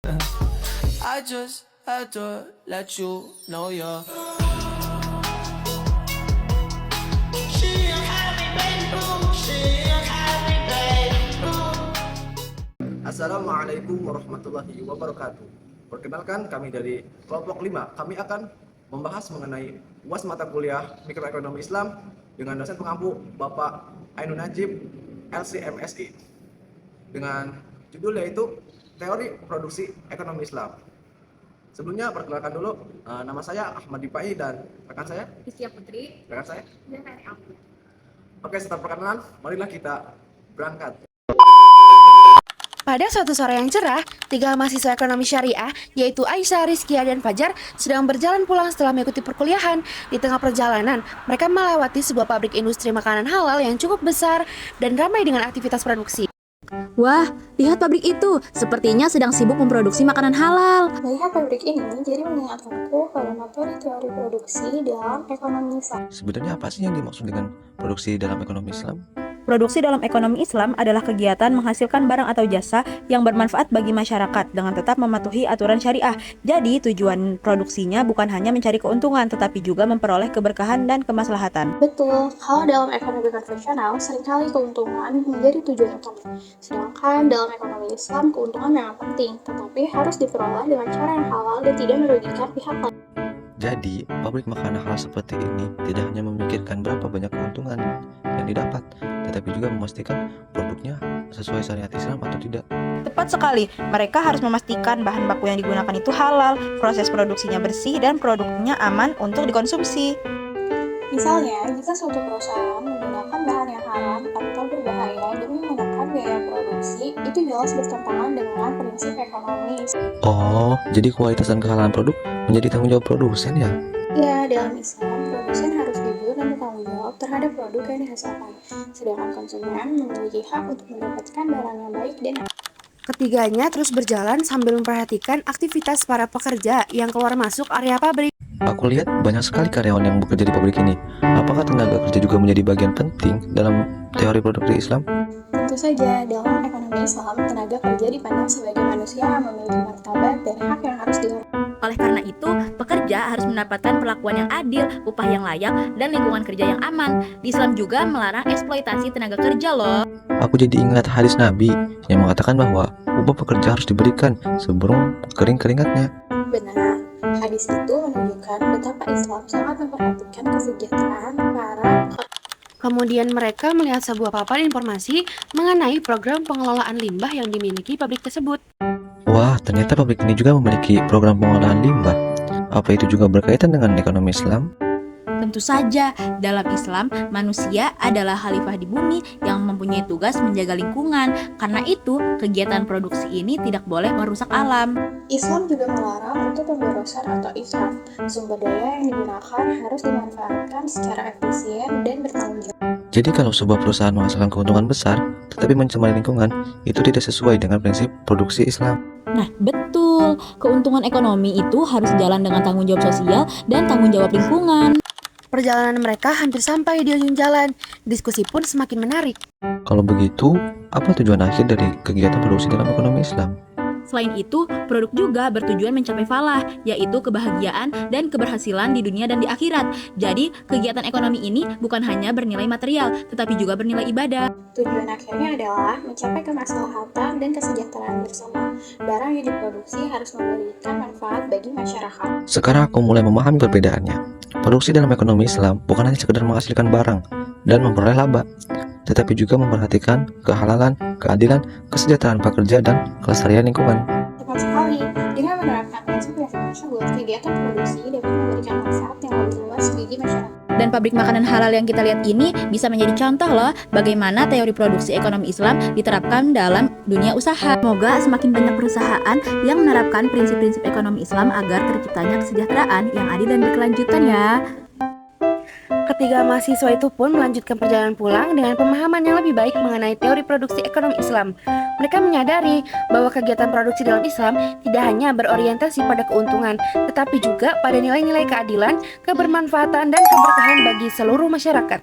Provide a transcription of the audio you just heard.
I just had to let you know you're. Assalamualaikum warahmatullahi wabarakatuh. Perkenalkan, kami dari kelompok 5. Kami akan membahas mengenai UAS mata kuliah Mikroekonomi Islam dengan dosen pengampu Bapak Ainun Najib, LCMSI, dengan judul yaitu Teori Produksi Ekonomi Islam. Sebelumnya perkenalkan dulu, nama saya Ahmad Dipai dan rekan saya Rizkia Putri rekan saya. dan dari aku. Oke, setelah perkenalan, marilah kita berangkat. Pada suatu sore yang cerah, 3 mahasiswa ekonomi syariah, yaitu Aisyah, Rizkia, dan Fajar, sedang berjalan pulang setelah mengikuti perkuliahan. Di tengah perjalanan, mereka melewati sebuah pabrik industri makanan halal yang cukup besar dan ramai dengan aktivitas produksi. Wah, lihat pabrik itu. Sepertinya sedang sibuk memproduksi makanan halal. Melihat pabrik ini jadi mengingatkanku pada materi teori produksi dalam ekonomi Islam. Sebenarnya apa sih yang dimaksud dengan produksi dalam ekonomi Islam? Produksi dalam ekonomi Islam adalah kegiatan menghasilkan barang atau jasa yang bermanfaat bagi masyarakat dengan tetap mematuhi aturan syariah. Jadi tujuan produksinya bukan hanya mencari keuntungan, tetapi juga memperoleh keberkahan dan kemaslahatan. Betul, kalau dalam ekonomi konvensional, seringkali keuntungan menjadi tujuan utama. Sedangkan dalam ekonomi Islam, keuntungan memang penting, tetapi harus diperoleh dengan cara yang halal dan tidak merugikan pihak lain. Jadi, pabrik makanan halal seperti ini tidak hanya memikirkan berapa banyak keuntungan yang didapat, tetapi juga memastikan produknya sesuai syariat Islam atau tidak. Tepat sekali, mereka harus memastikan bahan baku yang digunakan itu halal, proses produksinya bersih, dan produknya aman untuk dikonsumsi. Misalnya, jika suatu perusahaan menggunakan bahan yang haram atau berbahaya demi menekan biaya produksi, itu jelas bertentangan dengan prinsip ekonomi. Oh, jadi kualitas dan kehalalan produk menjadi tanggung jawab produsen ya? Ya, dalam Islam, produsen harus jujur dan bertanggung jawab terhadap produk yang dihasilkan, sedangkan konsumen memiliki hak untuk mendapatkan barang yang baik dan Ketiganya terus berjalan sambil memperhatikan aktivitas para pekerja yang keluar masuk area pabrik. Aku lihat banyak sekali karyawan yang bekerja di pabrik ini. Apakah tenaga kerja juga menjadi bagian penting dalam teori produksi Islam? Tentu saja, dalam ekonomi Islam, tenaga kerja dipandang sebagai manusia yang memiliki martabat dan hak yang harus dihormati. Oleh karena itu, pekerja harus mendapatkan perlakuan yang adil, upah yang layak, dan lingkungan kerja yang aman. Di Islam juga melarang eksploitasi tenaga kerja loh. Aku jadi ingat hadis Nabi yang mengatakan bahwa upah pekerja harus diberikan sebelum kering keringatnya. Benar, hadis itu menunjukkan betapa Islam sangat memperhatikan kesejahteraan para Kemudian mereka melihat sebuah papan informasi mengenai program pengelolaan limbah yang dimiliki pabrik tersebut. Wah, ternyata pabrik ini juga memiliki program pengolahan limbah. Apa itu juga berkaitan dengan ekonomi Islam? Tentu saja, dalam Islam, manusia adalah khalifah di bumi yang mempunyai tugas menjaga lingkungan. Karena itu, kegiatan produksi ini tidak boleh merusak alam. Islam juga melarang untuk pemborosan atau israf. Sumber daya yang digunakan harus dimanfaatkan secara efisien dan bertanggung jawab. Jadi kalau sebuah perusahaan menghasilkan keuntungan besar, tetapi mencemari lingkungan, itu tidak sesuai dengan prinsip produksi Islam. Nah, betul. Keuntungan ekonomi itu harus jalan dengan tanggung jawab sosial dan tanggung jawab lingkungan. Perjalanan mereka hampir sampai di ujung jalan. Diskusi pun semakin menarik. Kalau begitu, apa tujuan akhir dari kegiatan produksi dalam ekonomi Islam? Selain itu, produk juga bertujuan mencapai falah, yaitu kebahagiaan dan keberhasilan di dunia dan di akhirat. Jadi, kegiatan ekonomi ini bukan hanya bernilai material, tetapi juga bernilai ibadah. Tujuan akhirnya adalah mencapai kemaslahatan dan kesejahteraan bersama. Barang yang diproduksi harus memberikan manfaat bagi masyarakat. Sekarang aku mulai memahami perbedaannya. Produksi dalam ekonomi Islam bukan hanya sekedar menghasilkan barang dan memperoleh laba, tetapi juga memperhatikan kehalalan, keadilan, kesejahteraan pekerja, dan kelestarian lingkungan. Tepat sekali, dengan menerapkan prinsip-prinsip tersebut, kegiatan produksi dapat memberikan manfaat yang lebih luas bagi masyarakat. Dan pabrik makanan halal yang kita lihat ini bisa menjadi contoh loh bagaimana teori produksi ekonomi Islam diterapkan dalam dunia usaha. Semoga semakin banyak perusahaan yang menerapkan prinsip-prinsip ekonomi Islam agar terciptanya kesejahteraan yang adil dan berkelanjutan ya. Ketiga mahasiswa itu pun melanjutkan perjalanan pulang dengan pemahaman yang lebih baik mengenai teori produksi ekonomi Islam. Mereka menyadari bahwa kegiatan produksi dalam Islam tidak hanya berorientasi pada keuntungan, tetapi juga pada nilai-nilai keadilan, kebermanfaatan, dan keberkahan bagi seluruh masyarakat.